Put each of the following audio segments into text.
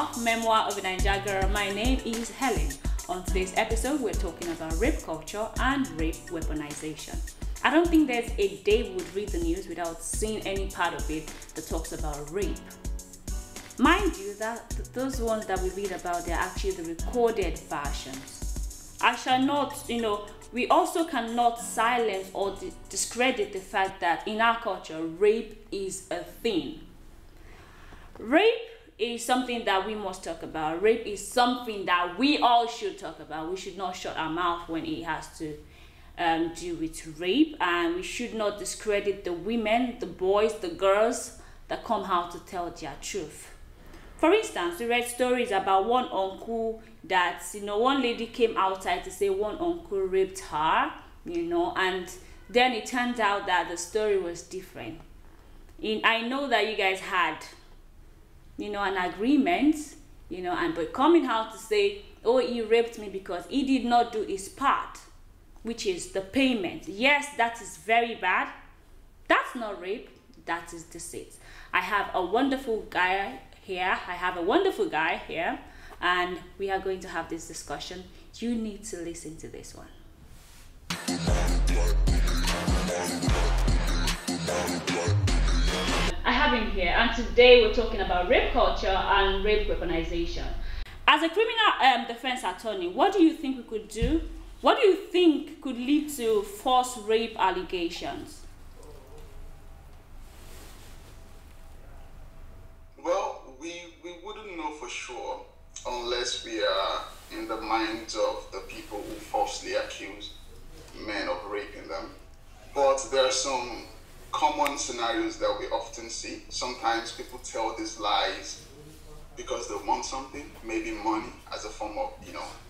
of Memoir of a Naija Girl. My name is Helen. On today's episode, we're talking about rape culture and rape weaponization. I don't think there's a day we would read the news without seeing any part of it that talks about rape. Mind you, that those ones that we read about, they're actually the recorded versions. I shall not, we also cannot silence or discredit the fact that in our culture, rape is a thing. Rape is something that we must talk about. Rape is something that we all should talk about. We should not shut our mouth when it has to do with rape, and we should not discredit the women, the boys, the girls that come out to tell their truth. For instance, we read stories about one uncle that, one lady came outside to say one uncle raped her, and then it turned out that the story was different. I know that you guys had, an agreement, but coming out to say, oh, he raped me because he did not do his part, which is the payment. Yes, that is very bad. That's not rape, that is deceit. I have a wonderful guy here, and we are going to have this discussion. You need to listen to this one. I have him here, and today we're talking about rape culture and rape weaponization. As a criminal defense attorney, what do you think we could do? What do you think could lead to false rape allegations? Well, we wouldn't know for sure unless we are in the minds of the people who falsely accuse men of raping them. But there are some common scenarios that we often see. Sometimes people tell these lies because they want something, maybe money as a form of,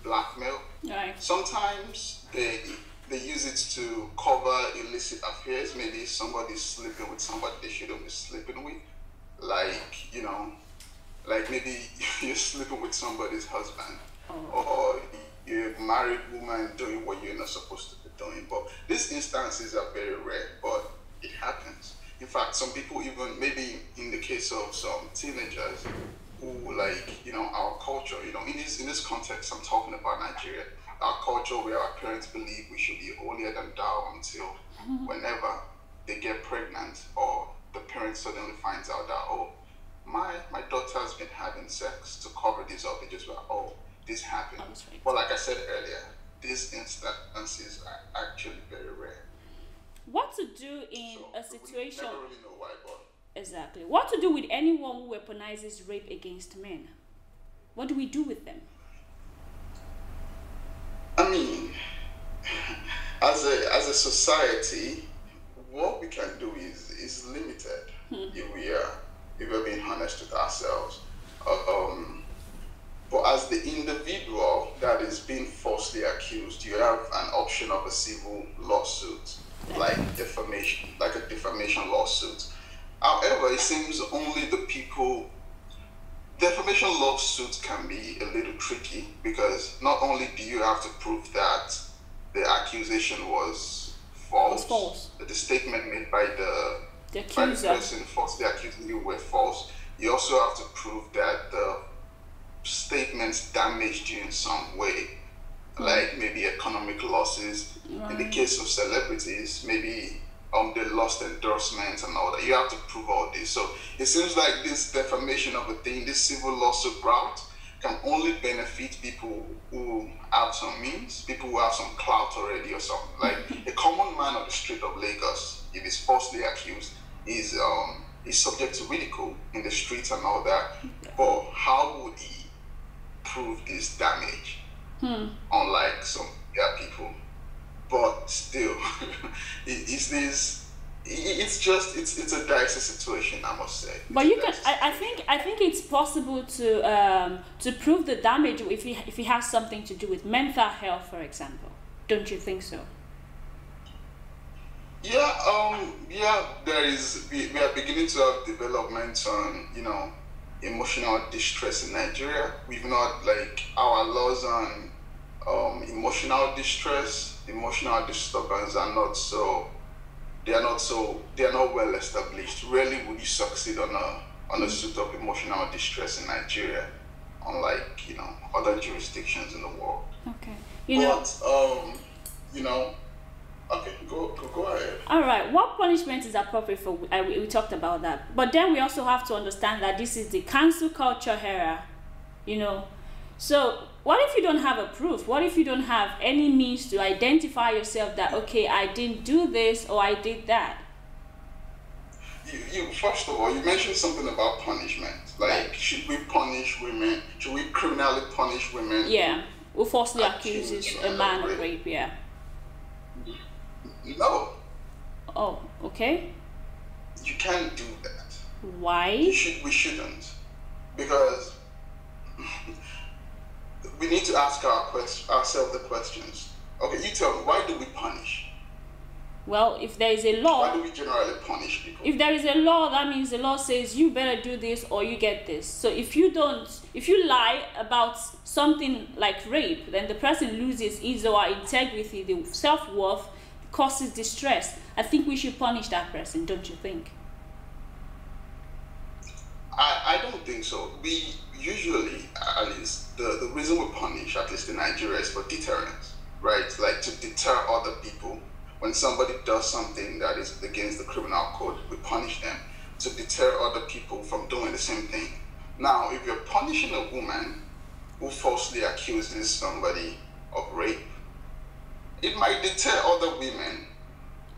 blackmail. Right. Sometimes they use it to cover illicit affairs. Maybe somebody's sleeping with somebody they shouldn't be sleeping with. Like maybe you're sleeping with somebody's husband, or you're a married woman doing what you're not supposed to be doing. But these instances are very rare, but it happens. In fact, some people even, maybe in the case of some teenagers who our culture, in this context, I'm talking about Nigeria, our culture where our parents believe we should be holier than thou until whenever they get pregnant or the parent suddenly finds out that, my daughter's been having sex, to cover these up, they just were, this happened. Right. But like I said earlier, these instances are actually very rare. What to do in a situation? We never really know why, but exactly. What to do with anyone who weaponizes rape against men? What do we do with them? I mean, as a society, what we can do is limited if we're being honest with ourselves. But as the individual that is being falsely accused, you have an option of a civil lawsuit, like a defamation lawsuit. However, it seems only the people. Defamation lawsuits can be a little tricky because not only do you have to prove that the accusation was false. That the statement made by the person falsely accusing you were false, you also have to prove that the statements damaged you in some way, like maybe economic losses. Right. In the case of celebrities, maybe they lost endorsements and all that. You have to prove all this. So it seems like this defamation of a thing, this civil lawsuit route, can only benefit people who have some means, people who have some clout already or something. Like a common man on the street of Lagos, if he's falsely accused, is subject to ridicule in the streets and all that. But how would he prove this damage? Unlike some people. But still, it's a dicey situation, I must say. But I think it's possible to prove the damage if it has something to do with mental health, for example. Don't you think so? Yeah, there is. We are beginning to have developments on, emotional distress in Nigeria. We've not our laws on emotional distress. Emotional disturbance are not well established. Rarely would you succeed on a suit of emotional distress in Nigeria. unlike other jurisdictions in the world. Okay. Okay, go ahead. All right. What punishment is appropriate for? We talked about that, but then we also have to understand that this is the cancel culture era, So what if you don't have a proof? What if you don't have any means to identify yourself that, okay, I didn't do this or I did that? You first of all, you mentioned something about punishment. Like, should we punish women? Should we criminally punish women? Yeah, who falsely accuses a man of rape? Yeah. No. Oh, okay. You can't do that. Why? We shouldn't, because we need to ask ourselves the questions. Okay, you tell me, why do we punish? Well, if there is a law... Why do we generally punish people? If there is a law, that means the law says you better do this or you get this. So if you lie about something like rape, then the person loses his or her integrity, the self-worth, causes distress. I think we should punish that person, don't you think? I don't think so. We usually, at least, the reason we punish, at least in Nigeria, is for deterrence, right? Like, to deter other people. When somebody does something that is against the criminal code, we punish them to deter other people from doing the same thing. Now, if you're punishing a woman who falsely accuses somebody of rape, it might deter other women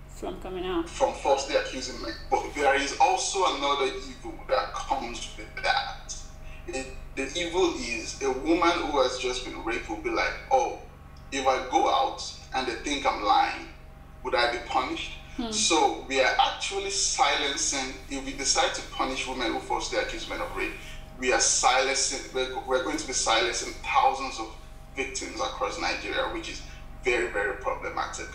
from coming out, from falsely accusing men. But there is also another evil that comes with that. The evil is a woman who has just been raped will be like, oh, if I go out and they think I'm lying, would I be punished? So we are actually silencing, if we decide to punish women who falsely accuse men of rape, we are silencing, we're going to be silencing thousands of victims across Nigeria, which is very, very problematic.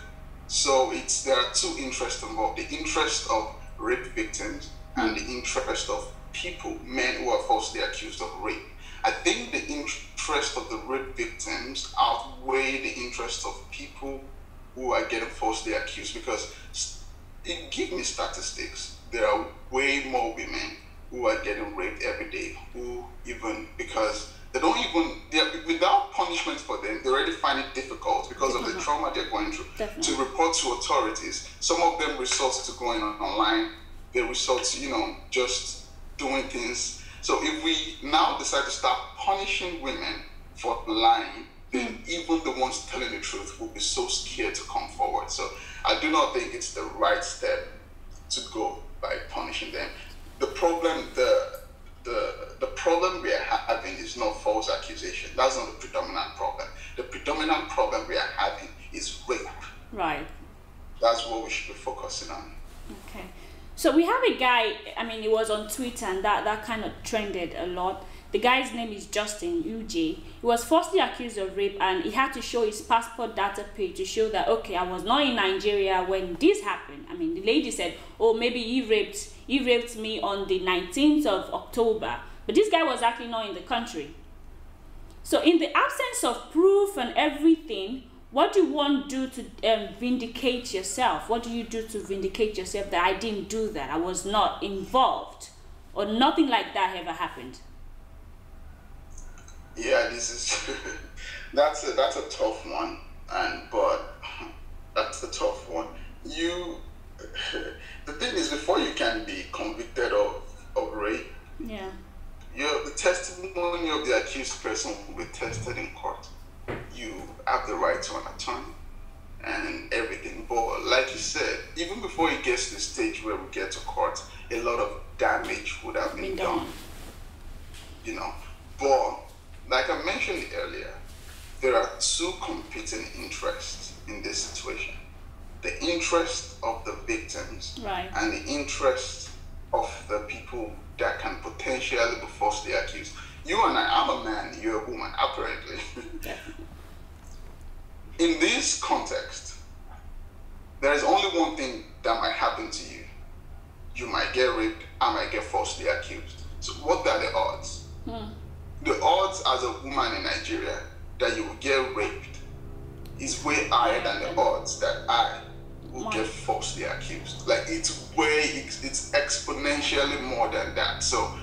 So there are two interests involved, the interest of rape victims and the interest of people, men who are falsely accused of rape. I think the interest of the rape victims outweigh the interest of people who are getting falsely accused, because give me statistics. There are way more women who are getting raped every day, because they don't without punishment for them, they already find it difficult because of the trauma they're going through. Definitely. To report to authorities. Some of them resort to going online. They resort to, just doing things. So if we now decide to start punishing women for lying, then even the ones telling the truth will be so scared to come forward. So I do not think it's the right step to go by punishing them. The problem, the problem we are having is not false accusation. That's not the predominant problem. The predominant problem we are having is rape. Right. That's what we should be focusing on. Okay. So we have a guy, he was on Twitter and that kind of trended a lot. The guy's name is Justin UJ. He was falsely accused of rape and he had to show his passport data page to show that, okay, I was not in Nigeria when this happened. The lady said, oh, maybe he raped me on the 19th of October. But this guy was actually not in the country. So in the absence of proof and everything, what do you want to do to vindicate yourself? What do you do to vindicate yourself that I didn't do that, I was not involved, or nothing like that ever happened? Yeah, this is that's a tough one, but that's a tough one. The thing is, before you can be convicted of rape, the testimony of the accused person will be tested in court. You have the right to an attorney and everything, but like you said, even before it gets to the stage where we get to court, a lot of damage would have been done. But like I mentioned earlier, there are two competing interests in this situation. The interest of the victims, right, and the interest of the people that can potentially be falsely accused. You and I'm a man, you're a woman, apparently. In this context, there is only one thing that might happen to you. You might get raped, I might get falsely accused. So what are the odds? The odds as a woman in Nigeria that you will get raped is way higher than the odds that I will get falsely accused. Like, it's exponentially more than that. So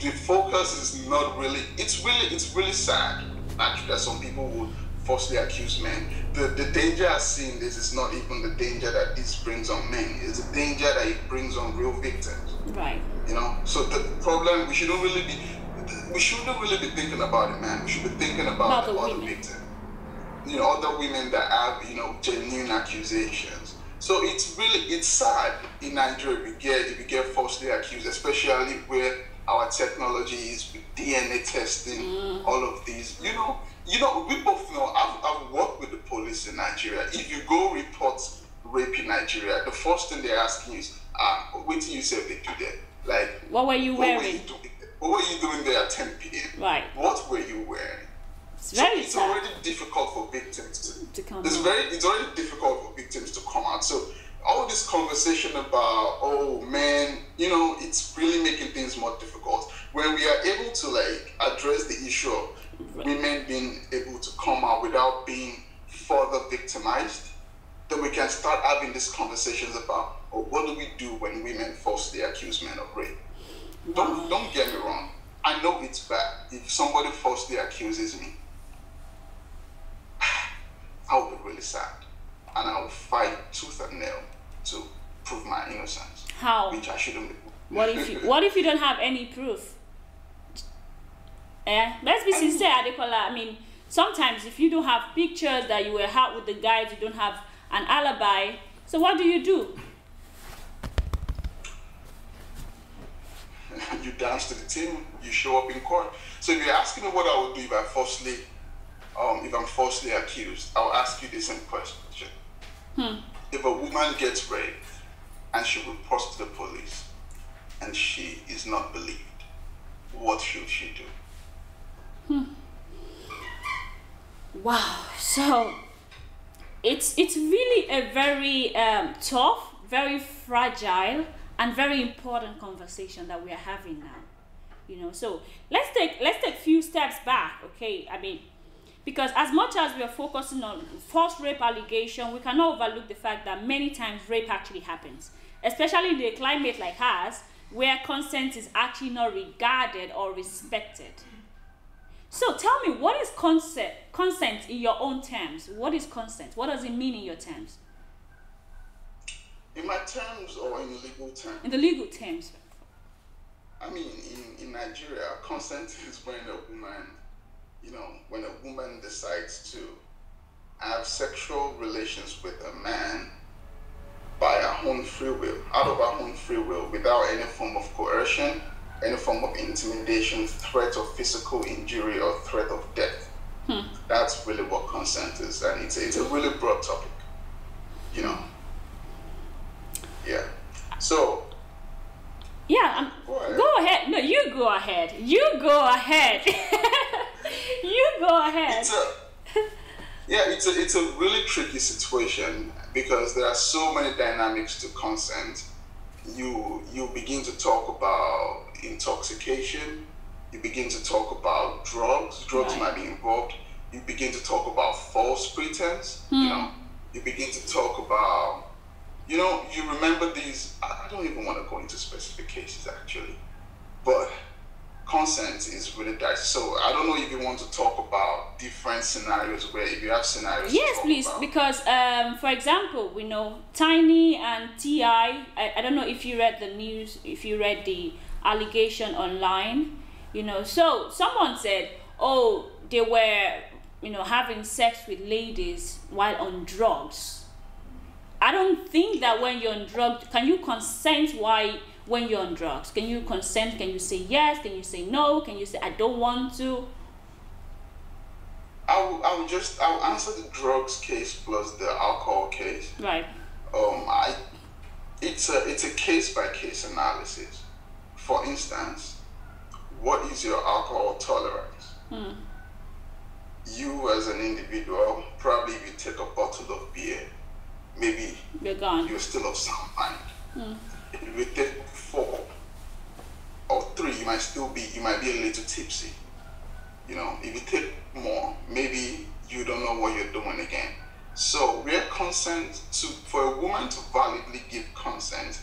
the focus is not really. It's really sad actually that some people would falsely accuse men. The danger I see in this is not even the danger that this brings on men. It's the danger that it brings on real victims. Right. You know. So the problem we shouldn't really be thinking about it, man. We should be thinking about the other victims. You know, other women that have, you know, genuine accusations. So it's sad in Nigeria if we get falsely accused, especially where our technology is with DNA testing, all of these. You know, we both know. I've worked with the police in Nigeria. If you go report rape in Nigeria, the first thing they're asking you is, wait till you say they do that. Like, what were you wearing? What were you doing there at 10 p.m.? Right. What were you wearing? It's already difficult for victims to come out. It's already difficult for victims to come out. So all this conversation about, oh man, you know, it's really making things more difficult. When we are able to like address the issue of women being able to come out without being further victimized, then we can start having these conversations about, oh, what do we do when women falsely accuse men of rape? Don't get me wrong. I know it's bad. If somebody falsely accuses me, I will be really sad, and I will fight tooth and nail to prove my innocence. How? Which I shouldn't be. What if you don't have any proof? Let's be sincere, Adekola. I mean, sometimes if you don't have pictures that you were out with the guys, you don't have an alibi. So what do? You dance to the tune. You show up in court. So if you're asking me what I would do if if I'm falsely accused, I'll ask you the same question. If a woman gets raped and she reports to the police and she is not believed, what should she do? Wow. So it's really a very tough, very fragile, and very important conversation that we are having now. You know, so let's take a few steps back, okay? I mean, because as much as we are focusing on false rape allegation, we cannot overlook the fact that many times rape actually happens, especially in a climate like ours, where consent is actually not regarded or respected. So tell me, what is consent in your own terms? What is consent? What does it mean in your terms? In my terms or in legal terms? In the legal terms. I mean, in Nigeria, consent is when a woman decides to have sexual relations with a man by her own free will, out of her own free will, without any form of coercion, any form of intimidation, threat of physical injury, or threat of death. That's really what consent is, and it's a really broad topic, you know. Yeah. So. Yeah. Go ahead. No, you go ahead. You go ahead. You go ahead. It's a really tricky situation because there are so many dynamics to consent. You begin to talk about intoxication. You begin to talk about drugs. Drugs might be involved. You begin to talk about false pretense. You know. You begin to talk about. You know, you remember these. I don't even want to go into specific cases actually, but consent is really dicey. So I don't know if you want to talk about different scenarios where if you have scenarios. Yes, please, because for example, we know Tiny and T.I. I don't know if you read the news, if you read the allegation online. You know, so someone said, oh, they were, you know, having sex with ladies while on drugs. I don't think that when you're on drugs, can you consent when you're on drugs? Can you consent? Can you say yes? Can you say no? Can you say I don't want to? I'll answer the drugs case plus the alcohol case. Right. It's a case by case analysis. For instance, what is your alcohol tolerance? You as an individual, probably if you take a bottle of beer, maybe you're still of sound mind. If you take 4 or 3, you might be a little tipsy. You know, if you take more, maybe you don't know what you're doing again. So where for a woman to validly give consent,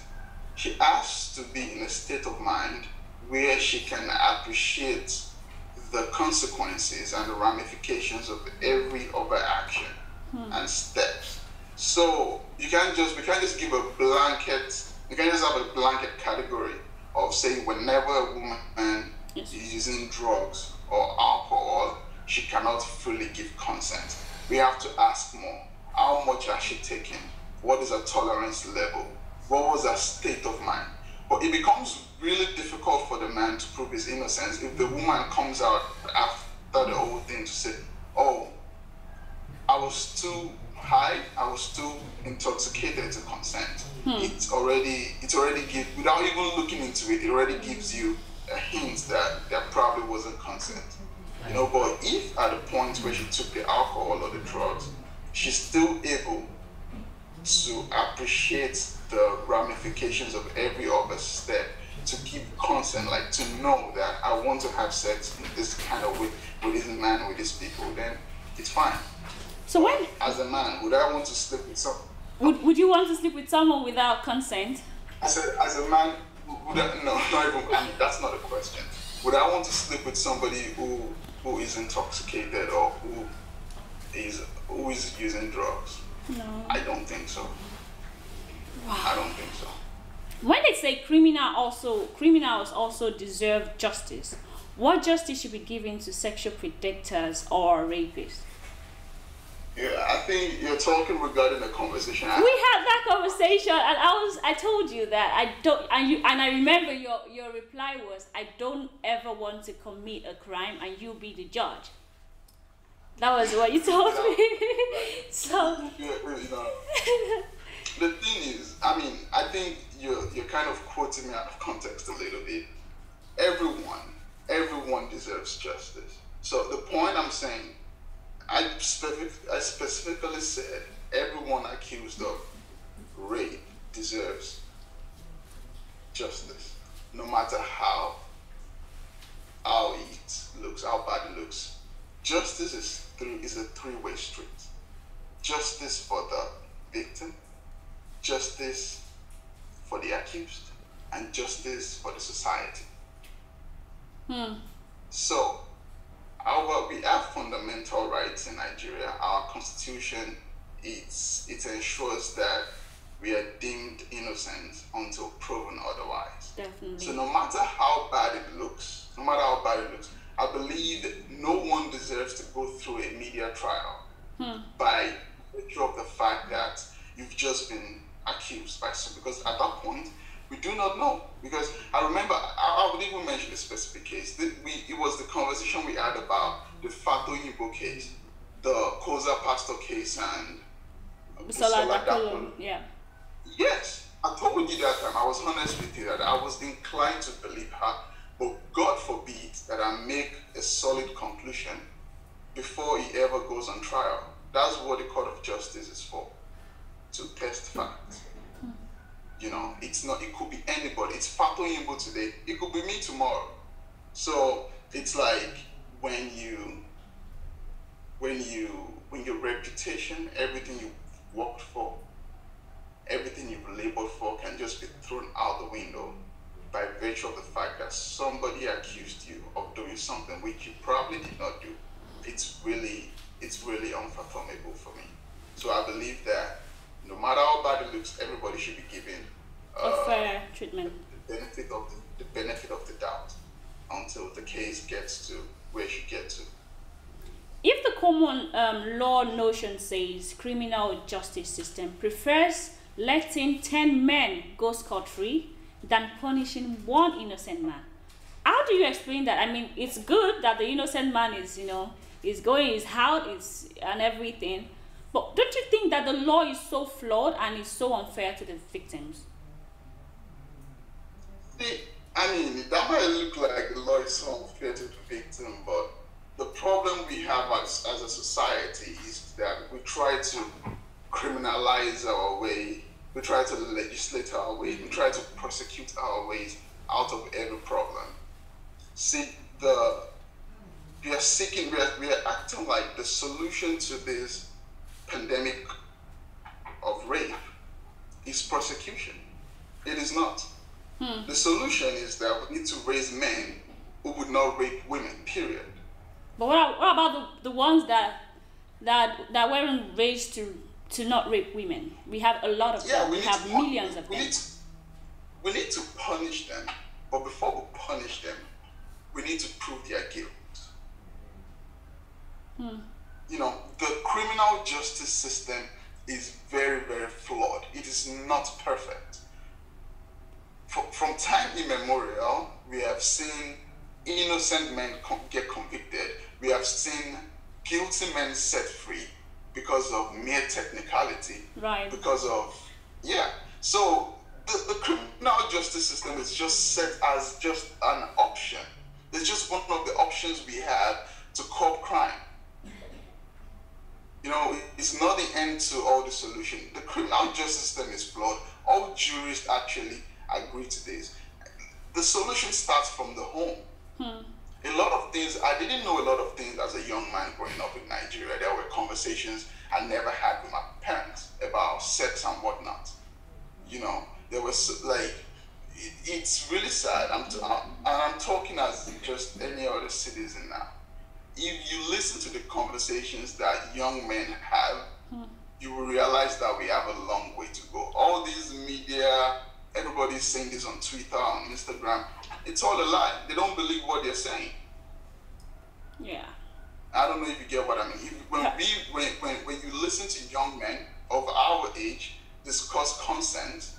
she has to be in a state of mind where she can appreciate the consequences and the ramifications of every other action and steps. So we can't just give a blanket, you can't just have a blanket category of say whenever a woman is using drugs or alcohol, she cannot fully give consent. We have to ask more. How much has she taken? What is her tolerance level? What was her state of mind? But it becomes really difficult for the man to prove his innocence if the woman comes out after the whole thing to say, oh, I was too high, I was too intoxicated to consent. It's already gives, without even looking into it, it already gives you a hint that there probably wasn't consent. You know, but if at the point where she took the alcohol or the drugs, she's still able to appreciate the ramifications of every other step, to keep consent, like to know that I want to have sex in this kind of way with this man, with these people, then it's fine. So when, as a man, would I want to sleep with someone? would you want to sleep with someone without consent? I said, as a man, would I, no, not even, I mean, that's not a question. Would I want to sleep with somebody who is intoxicated or who is using drugs? No. I don't think so. Wow. I don't think so. When they say criminals also deserve justice, what justice should be given to sexual predators or rapists? Yeah, I think you're talking regarding the conversation. We had that conversation, and I told you that I don't, and I remember your reply was, I don't ever want to commit a crime and you be the judge. That was what you told me. So you know, the thing is, I mean, I think you're kind of quoting me out of context a little bit. Everyone deserves justice. So the point I'm saying, I specifically said everyone accused of rape deserves justice, no matter how it looks, how bad it looks. Justice is a three-way street. Justice for the victim, justice for the accused, and justice for the society. So, we have fundamental rights in Nigeria. Our constitution, it ensures that we are deemed innocent until proven otherwise. definitely. So no matter how bad it looks, I believe no one deserves to go through a media trial by virtue of the fact that you've just been accused by some, because at that point, we do not know. Because I remember, I would even mention a specific case. It was the conversation we had about the Fato Yibo case, the Koza Pastor case, and Busola Dakolo, yeah. Yes, I told you that time, I was honest with you, that I was inclined to believe her, but God forbid that I make a solid conclusion before he ever goes on trial. That's what the court of justice is for, to test facts. You know, it's not, it could be anybody. It's Fato Yimbo today, it could be me tomorrow. So it's like when your reputation, everything you worked for, everything you've labored for can just be thrown out the window by virtue of the fact that somebody accused you of doing something which you probably did not do. It's really unfathomable for me. So I believe that no matter how bad it looks, everybody should be given A fair treatment. the benefit of the doubt until the case gets to where it should get to. If the common law notion says criminal justice system prefers letting 10 men go scot-free than punishing one innocent man, how do you explain that? I mean, it's good that the innocent man is, is going, is out, and everything, but don't you think that the law is so flawed and is so unfair to the victims? See, I mean, that might look like the law is so unfair to the victim, but the problem we have as a society is that we try to criminalize our way, we try to legislate our way, we try to prosecute our ways out of every problem. See, we are acting like the solution to this pandemic of rape is prosecution. It is not. The solution is that we need to raise men who would not rape women, period. But what about the ones that weren't raised to not rape women? We have a lot of them. We have millions of them. We need to punish them, but before we punish them, we need to prove their guilt. You know, the criminal justice system is very, very flawed. It is not perfect. From time immemorial, we have seen innocent men get convicted. We have seen guilty men set free because of mere technicality. Right. Because of, So the criminal justice system is just set as just an option. It's just one of the options we have to curb crime. You know, it's not the end to all the solution. The criminal justice system is flawed. All jurists actually agree to this. The solution starts from the home. A lot of things, I didn't know a lot of things as a young man growing up in Nigeria. There were conversations I never had with my parents about sex and whatnot. You know, there was like, it's really sad. I'm talking as just any other citizen now. If you listen to the conversations that young men have, you will realize that we have a long way to go. All these media, everybody's saying this on Twitter, on Instagram, it's all a lie. They don't believe what they're saying. Yeah. I don't know if you get what I mean. When you listen to young men of our age discuss consent,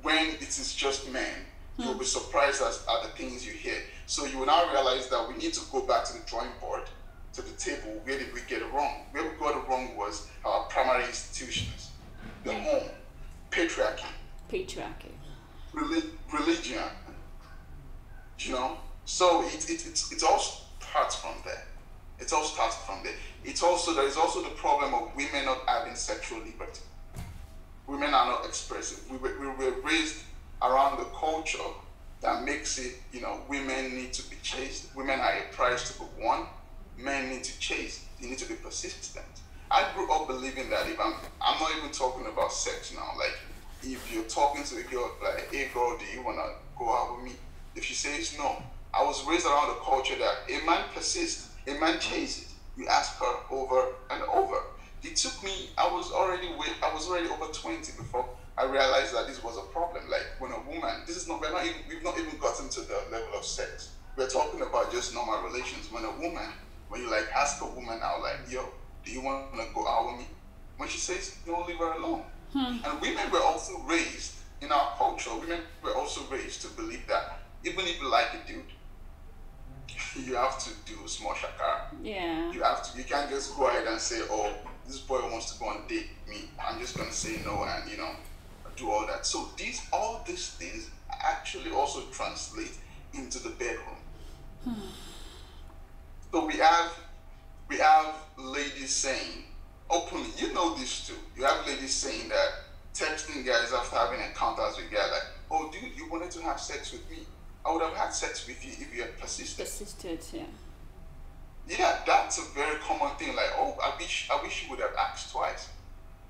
when it is just men, you'll be surprised at the things you hear. So you will now realize that we need to go back to the drawing board, to the table. Where did we get it wrong? Where we got it wrong was our primary institutions, the home, patriarchy, religion. You know, so it all starts from there. It all starts from there. There is also the problem of women not having sexual liberty. Women are not expressive. We were raised around the culture that makes it, you know, women need to be chased. Women are a prize to be won. Men need to chase. You need to be persistent. I grew up believing that if I'm not even talking about sex now. Like, if you're talking to a girl, like, hey girl, do you want to go out with me? If she says no, I was raised around the culture that a man persists, a man chases. You ask her over and over. It took me, I was already over 20 before I realized that this was a problem. Like, when a woman, we've not even gotten to the level of sex. We're talking about just normal relations. When you like ask a woman out, like, yo, do you want to go out with me? When she says no, leave her alone. And women were also raised, in our culture, women were also raised to believe that even if you like a dude, you have to do small shakara. Yeah. You can't just go ahead and say, oh, this boy wants to go and date me. I'm just going to say no and, you know, do all that. So all these things actually also translate into the bedroom. So we have ladies saying openly, you know this too. You have ladies saying that, texting guys after having encounters with guys, like, oh dude, you wanted to have sex with me. I would have had sex with you if you had persisted. Yeah, that's a very common thing. Like, oh, I wish you would have asked twice.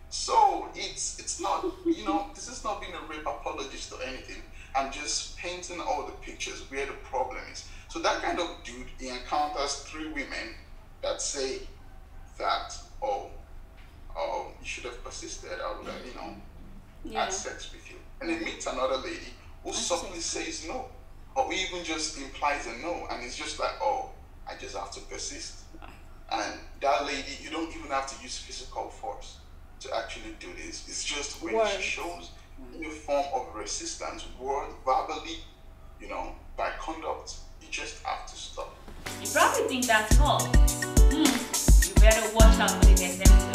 So it's not, you know, this is not being a rape apologist or anything. I'm just painting all the pictures where the problem is. So that kind of dude, he encounters 3 women that say that, oh, you should have persisted. I would have, you know, had sex with you. And he meets another lady who softly says no, or even just implies a no, and it's just like, oh, I just have to persist. And that lady, you don't even have to use physical force to actually do this. It's just when she shows any form of resistance, verbally, you know, by conduct, you just have to stop. You probably think that's all. You better watch out for the next episode.